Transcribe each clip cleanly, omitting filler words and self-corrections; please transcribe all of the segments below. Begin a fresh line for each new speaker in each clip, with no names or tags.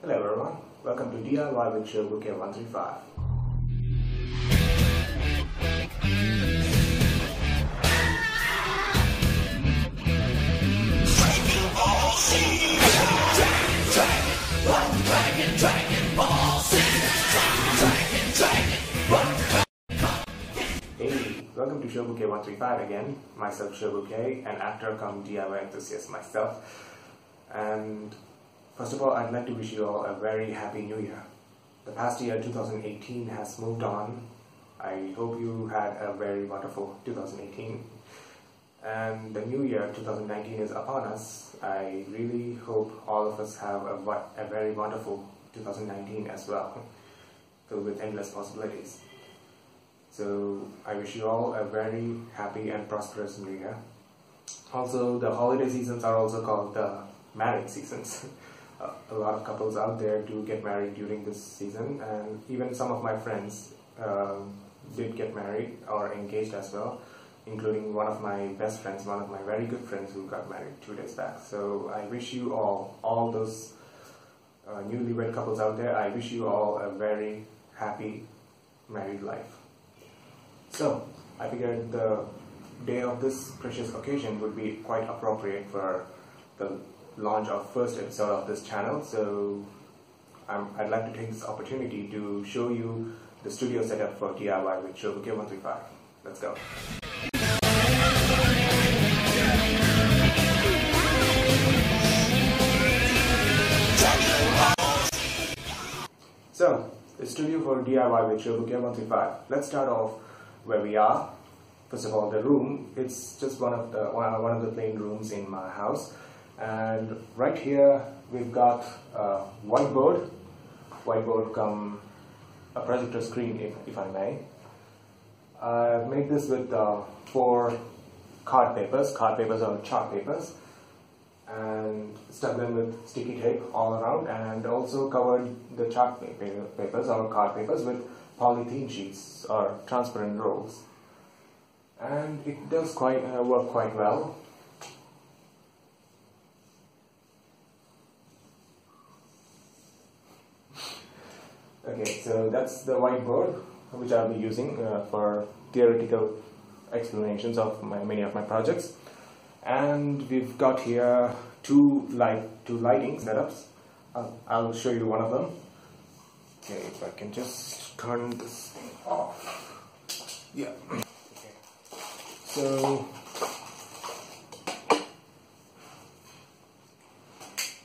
Hello everyone, welcome to DIY with ShobuK135. Hey, welcome to ShobuK135 again. Myself ShobuK, an actor come DIY enthusiast myself. And first of all, I'd like to wish you all a very happy new year. The past year, 2018, has moved on. I hope you had a very wonderful 2018. And the new year, 2019, is upon us. I really hope all of us have a very wonderful 2019 as well, filled with endless possibilities. So I wish you all a very happy and prosperous new year. Also, the holiday seasons are also called the marriage seasons. A lot of couples out there do get married during this season, and even some of my friends did get married or engaged as well, including one of my best friends, one of my very good friends who got married 2 days back. So I wish you all those newlywed couples out there, I wish you all a very happy married life. So I figured the day of this precious occasion would be quite appropriate for the launch of first episode of this channel. So I'd like to take this opportunity to show you the studio setup for DIY with ShobuK135. Let's go. So the studio for DIY with ShobuK135. Let's start off where we are. First of all, the room. It's just one of the plain rooms in my house. And right here we've got a whiteboard come a projector screen, if I may. I've made this with 4 card papers or chart papers, and stuck them with sticky tape all around, and also covered the chart papers or card papers with polythene sheets or transparent rolls. And it does work quite well. Okay, so that's the whiteboard which I'll be using for theoretical explanations of many of my projects. And we've got here two lighting setups. I'll show you one of them. Okay, if I can just turn this thing off. Yeah. Okay. So.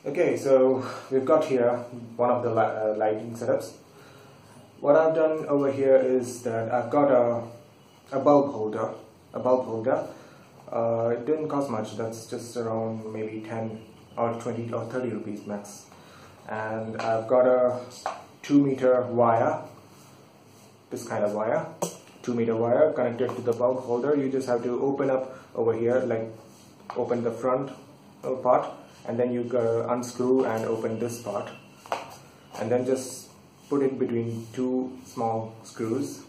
Okay, so we've got here one of the lighting setups. What I've done over here is that I've got a bulb holder. It didn't cost much. That's just around maybe 10 or 20 or 30 rupees max. And I've got a 2-meter wire. This kind of wire, 2-meter wire connected to the bulb holder. You just have to open up over here, like open the front part, and then you unscrew and open this part, and then just put it between 2 small screws,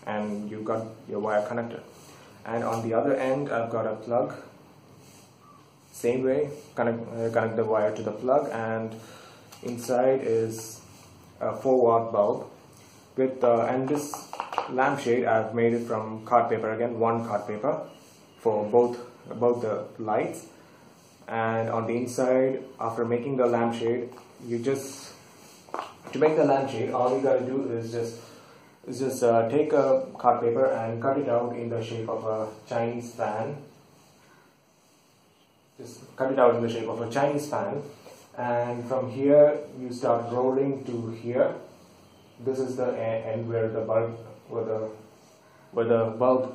and you've got your wire connected. And on the other end, I've got a plug. Same way, connect the wire to the plug, and inside is a 4-watt bulb with and this lampshade I've made it from card paper again, 1 card paper for both the lights. And on the inside, after making the lampshade, to make the lampshade, all you gotta do is just take a card paper and cut it out in the shape of a Chinese fan. Just cut it out in the shape of a Chinese fan, and from here you start rolling to here. This is the end where the bulb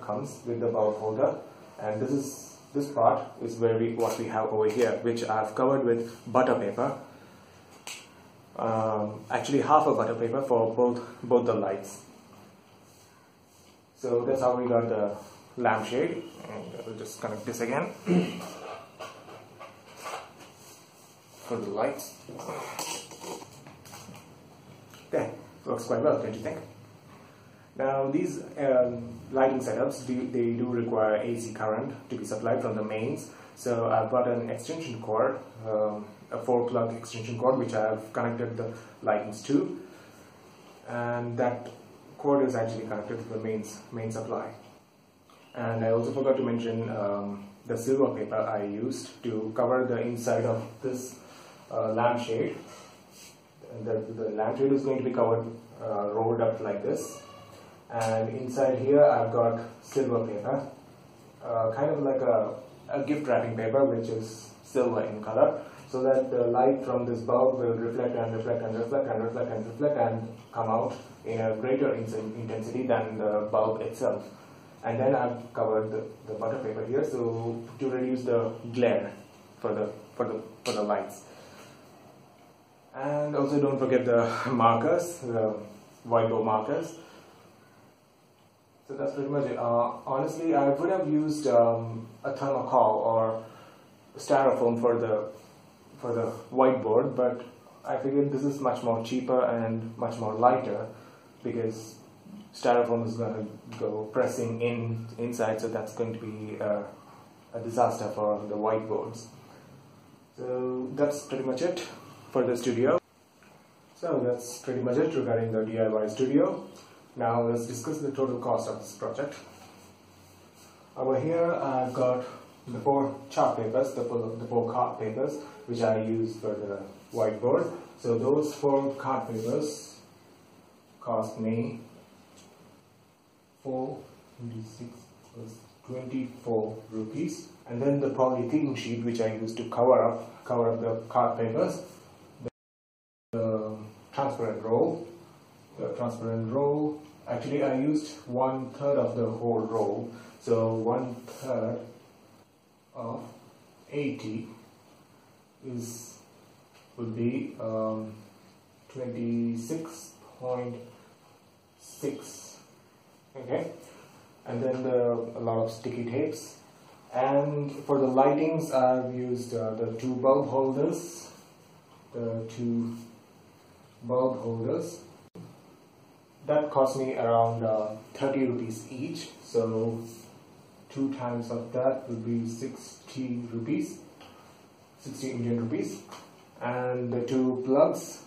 comes with the bulb holder, and this part is what we have over here, which I've covered with butter paper. Actually half a butter paper for both the lights. So that's how we got the lampshade, and we'll just connect this again for the lights. Okay, works quite well, don't you think? Now these lighting setups, they do require AC current to be supplied from the mains, So I've got an extension cord, a 4-plug extension cord, which I've connected the lightings to, and that cord is actually connected to the main supply. And I also forgot to mention the silver paper I used to cover the inside of this lampshade. The lampshade is going to be covered, rolled up like this, and inside here I've got silver paper, kind of like a gift wrapping paper, which is silver in color, so that the light from this bulb will reflect and reflect and reflect and reflect and reflect and come out in a greater intensity than the bulb itself. And then I've covered the butter paper here, so to reduce the glare for the lights. And also don't forget the markers, the whiteboard markers. So that's pretty much it. Honestly, I would have used a thermocol or styrofoam for the whiteboard, but I figured this is much more cheaper and much more lighter, because styrofoam is going to go pressing inside, so that's going to be a disaster for the whiteboards. So that's pretty much it for the studio. So that's pretty much it regarding the DIY studio. Now let's discuss the total cost of this project. Over here I've got the 4 chart papers, the 4 card papers, which I use for the whiteboard. So those 4 card papers cost me 426 plus 24 rupees, and then the polythene sheet which I used to cover up the card papers, the transparent roll. Actually I used 1/3 of the whole roll, so 1/3 of 80 would be 26.6. Okay, and then a lot of sticky tapes. And for the lightings I've used the 2 bulb holders, that cost me around 30 rupees each, so 2 times of that would be 60 rupees, 60 Indian rupees. And the 2 plugs,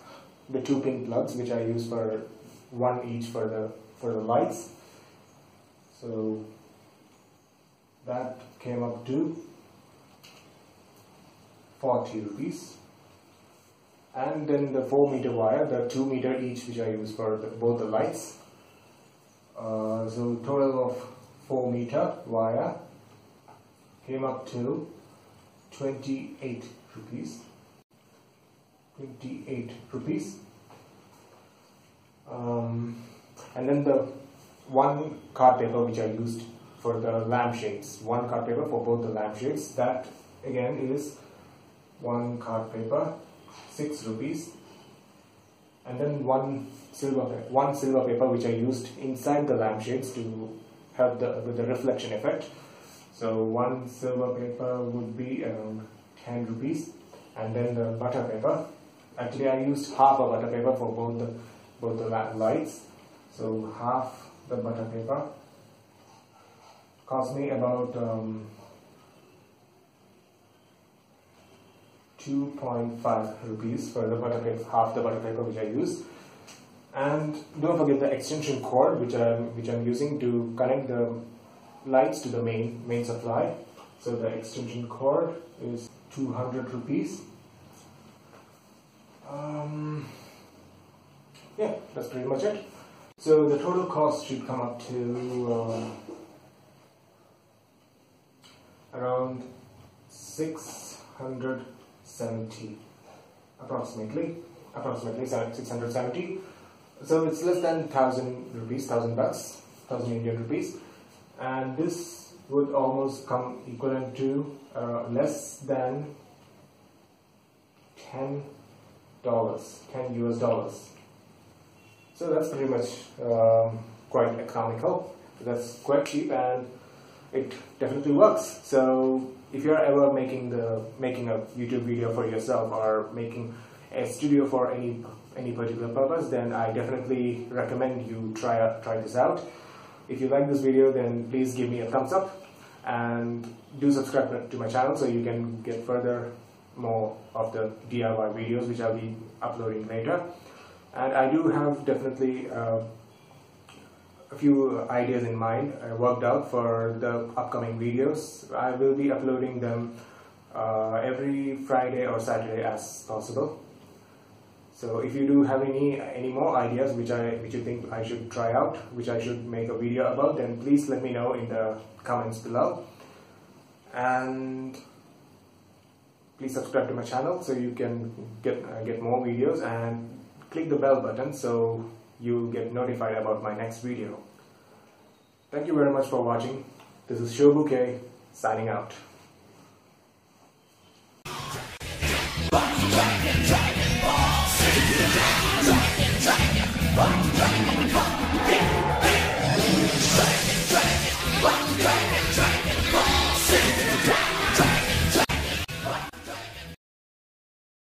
the 2 pin plugs, which I use for 1 each for the lights, so that came up to 40 rupees. And then the 4-meter wire, the 2 meter each, which I use for both the lights. So total of 4-meter wire came up to 28 rupees. 28 rupees. And then the 1 card paper which I used for the lampshades, 1 card paper for both the lampshades, that again is 1 card paper, 6 rupees. And then 1 silver paper which I used inside the lampshades to help with the reflection effect. So 1 silver paper would be around 10 rupees. And then the butter paper, actually I used half a butter paper for both the lights, so half the butter paper cost me about 2.5 rupees for the butter paper, half the butter paper which I use. And don't forget the extension cord which I'm using to connect the lights to the main supply. So the extension cord is 200 rupees. Yeah, that's pretty much it. So the total cost should come up to around 670, approximately 670. So it's less than 1,000 rupees, 1,000 bucks, 1,000 Indian rupees, and this would almost come equivalent to less than $10, $10 US. So that's pretty much quite economical. That's quite cheap and it definitely works. So if you're ever making a YouTube video for yourself or making a studio for any particular purpose, then I definitely recommend you try this out. If you like this video, then please give me a thumbs up. and do subscribe to my channel so you can get further more of the DIY videos which I'll be uploading later. And I do have definitely a few ideas in mind worked out for the upcoming videos. I will be uploading them every Friday or Saturday as possible. So if you do have any more ideas which you think I should try out, which I should make a video about, then please let me know in the comments below. And please subscribe to my channel so you can get more videos, and click the bell button so you'll get notified about my next video. Thank you very much for watching. This is ShobuK signing out.